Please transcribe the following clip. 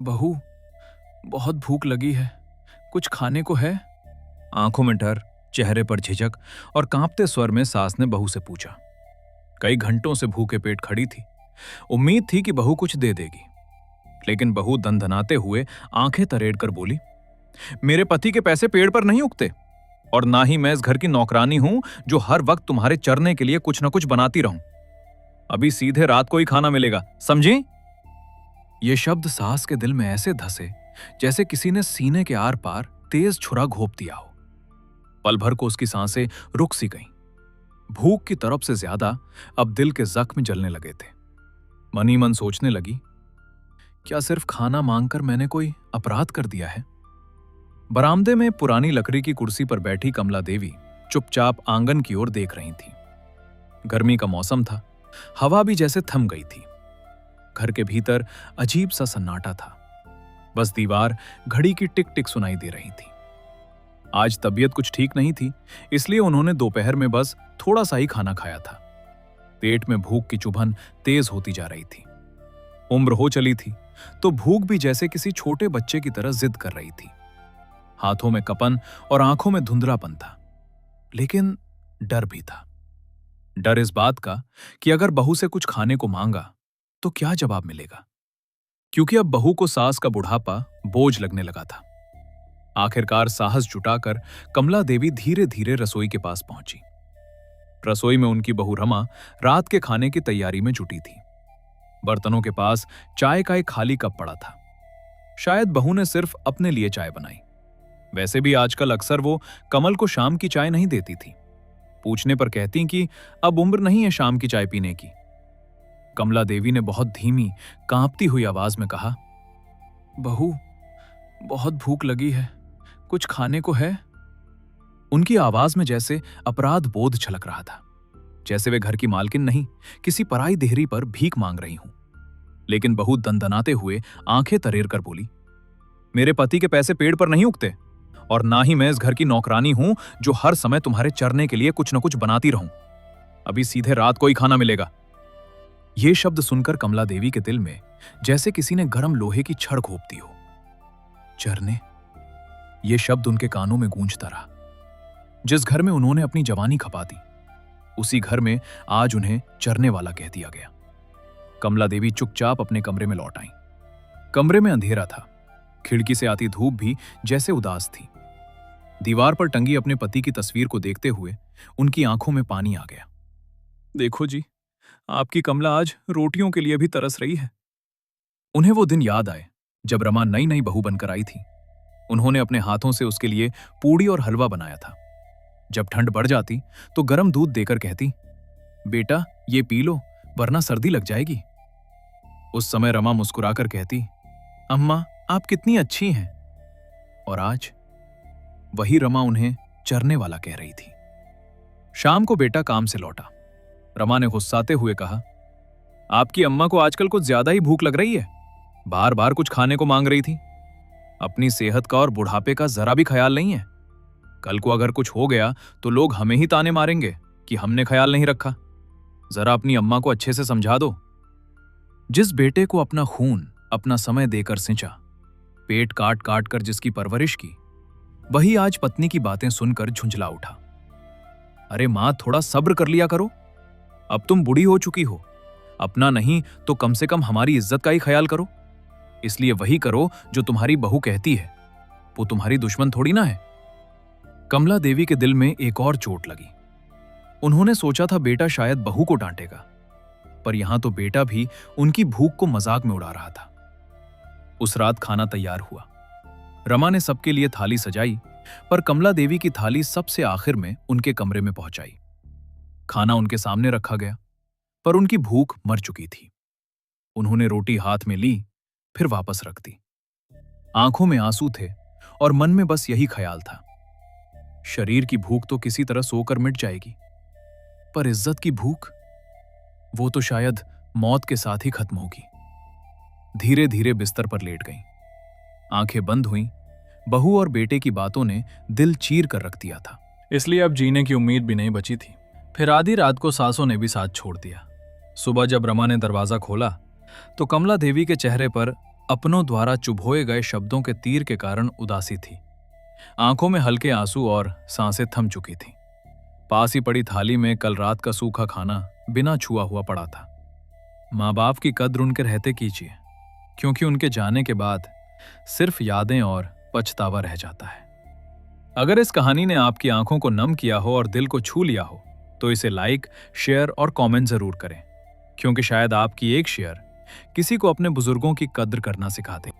बहू, बहुत भूख लगी है। कुछ खाने को है? आंखों में डर, चेहरे पर झिझक और कांपते स्वर में सास ने बहू से पूछा। कई घंटों से भूखे पेट खड़ी थी। उम्मीद थी कि बहू कुछ दे देगी, लेकिन बहू दनदनाते हुए आंखें तरेड़ कर बोली, मेरे पति के पैसे पेड़ पर नहीं उगते, और ना ही मैं इस घर की नौकरानी हूं जो हर वक्त तुम्हारे चरने के लिए कुछ न कुछ बनाती रहूं। अभी सीधे रात को ही खाना मिलेगा, समझी? ये शब्द सास के दिल में ऐसे धसे जैसे किसी ने सीने के आर पार तेज छुरा घोंप दिया हो। पल भर को उसकी सांसें रुक सी गईं। भूख की तरफ से ज्यादा अब दिल के जख्म जलने लगे थे। मन ही मन सोचने लगी, क्या सिर्फ खाना मांगकर मैंने कोई अपराध कर दिया है? बरामदे में पुरानी लकड़ी की कुर्सी पर बैठी कमला देवी चुपचाप आंगन की ओर देख रही थी। गर्मी का मौसम था, हवा भी जैसे थम गई थी। घर के भीतर अजीब सा सन्नाटा था। बस दीवार घड़ी की टिक टिक सुनाई दे रही थी। आज तबीयत कुछ ठीक नहीं थी, इसलिए उन्होंने दोपहर में बस थोड़ा सा ही खाना खाया था। पेट में भूख की चुभन तेज होती जा रही थी। उम्र हो चली थी तो भूख भी जैसे किसी छोटे बच्चे की तरह जिद कर रही थी। हाथों में कपन और आंखों में धुंधलापन था, लेकिन डर भी था। डर इस बात का कि अगर बहू से कुछ खाने को मांगा तो क्या जवाब मिलेगा, क्योंकि अब बहू को सास का बुढ़ापा बोझ लगने लगा था। आखिरकार साहस जुटाकर कमला देवी धीरे धीरे रसोई के पास पहुंची। रसोई में उनकी बहू रमा रात के खाने की तैयारी में जुटी थी। बर्तनों के पास चाय का एक खाली कप पड़ा था। शायद बहू ने सिर्फ अपने लिए चाय बनाई। वैसे भी आजकल अक्सर वो कमल को शाम की चाय नहीं देती थी। पूछने पर कहती कि अब उम्र नहीं है शाम की चाय पीने की। कमला देवी ने बहुत धीमी, कांपती हुई आवाज में कहा, बहू, बहुत भूख लगी है। कुछ खाने को है? उनकी आवाज में जैसे अपराध बोध छलक रहा था, जैसे वे घर की मालकिन नहीं, किसी पराई देहरी पर भीख मांग रही हूं। लेकिन बहू दनदनाते हुए आंखें तरेर कर बोली, मेरे पति के पैसे पेड़ पर नहीं उगते, और ना ही मैं इस घर की नौकरानी हूं जो हर समय तुम्हारे चरने के लिए कुछ न कुछ बनाती रहूं। अभी सीधे रात को ही खाना मिलेगा। ये शब्द सुनकर कमला देवी के दिल में जैसे किसी ने गर्म लोहे की छड़ घोंप दी हो। चरने, ये शब्द उनके कानों में गूंजता रहा। जिस घर में उन्होंने अपनी जवानी खपा दी, उसी घर में आज उन्हें चरने वाला कह दिया गया। कमला देवी चुपचाप अपने कमरे में लौट आईं। कमरे में अंधेरा था। खिड़की से आती धूप भी जैसे उदास थी। दीवार पर टंगी अपने पति की तस्वीर को देखते हुए उनकी आंखों में पानी आ गया। देखो जी, आपकी कमला आज रोटियों के लिए भी तरस रही है। उन्हें वो दिन याद आए जब रमा नई नई बहू बनकर आई थी। उन्होंने अपने हाथों से उसके लिए पूड़ी और हलवा बनाया था। जब ठंड बढ़ जाती तो गर्म दूध देकर कहती, बेटा ये पी लो, वरना सर्दी लग जाएगी। उस समय रमा मुस्कुराकर कहती, अम्मा आप कितनी अच्छी हैं। और आज वही रमा उन्हें चरने वाला कह रही थी। शाम को बेटा काम से लौटा। रमा ने गुस्साते हुए कहा, आपकी अम्मा को आजकल कुछ ज्यादा ही भूख लग रही है। बार बार कुछ खाने को मांग रही थी। अपनी सेहत का और बुढ़ापे का जरा भी ख्याल नहीं है। कल को अगर कुछ हो गया तो लोग हमें ही ताने मारेंगे कि हमने ख्याल नहीं रखा। जरा अपनी अम्मा को अच्छे से समझा दो। जिस बेटे को अपना खून, अपना समय देकर सिंचा, पेट काट काट कर जिसकी परवरिश की, वही आज पत्नी की बातें सुनकर झुंझला उठा। अरे मां, थोड़ा सब्र कर लिया करो। अब तुम बूढ़ी हो चुकी हो। अपना नहीं तो कम से कम हमारी इज्जत का ही ख्याल करो। इसलिए वही करो जो तुम्हारी बहू कहती है। वो तुम्हारी दुश्मन थोड़ी ना है। कमला देवी के दिल में एक और चोट लगी। उन्होंने सोचा था बेटा शायद बहू को डांटेगा, पर यहां तो बेटा भी उनकी भूख को मजाक में उड़ा रहा था। उस रात खाना तैयार हुआ। रमा ने सबके लिए थाली सजाई, पर कमला देवी की थाली सबसे आखिर में उनके कमरे में पहुंचाई। खाना उनके सामने रखा गया, पर उनकी भूख मर चुकी थी। उन्होंने रोटी हाथ में ली, फिर वापस रख दी। आंखों में आंसू थे और मन में बस यही ख्याल था, शरीर की भूख तो किसी तरह सोकर मिट जाएगी, पर इज्जत की भूख, वो तो शायद मौत के साथ ही खत्म होगी। धीरे धीरे बिस्तर पर लेट गईं। आंखें बंद हुईं। बहू और बेटे की बातों ने दिल चीर कर रख दिया था, इसलिए अब जीने की उम्मीद भी नहीं बची थी। फिर आधी रात को सासों ने भी साथ छोड़ दिया। सुबह जब रमा ने दरवाजा खोला तो कमला देवी के चेहरे पर अपनों द्वारा चुभोए गए शब्दों के तीर के कारण उदासी थी। आंखों में हल्के आंसू और सांसें थम चुकी थीं। पास ही पड़ी थाली में कल रात का सूखा खाना बिना छुआ हुआ पड़ा था। माँ बाप की कद्र उनके रहते कीजिए, क्योंकि उनके जाने के बाद सिर्फ यादें और पछतावा रह जाता है। अगर इस कहानी ने आपकी आंखों को नम किया हो और दिल को छू लिया हो तो इसे लाइक, शेयर और कमेंट जरूर करें, क्योंकि शायद आपकी एक शेयर किसी को अपने बुजुर्गों की कद्र करना सिखा दे।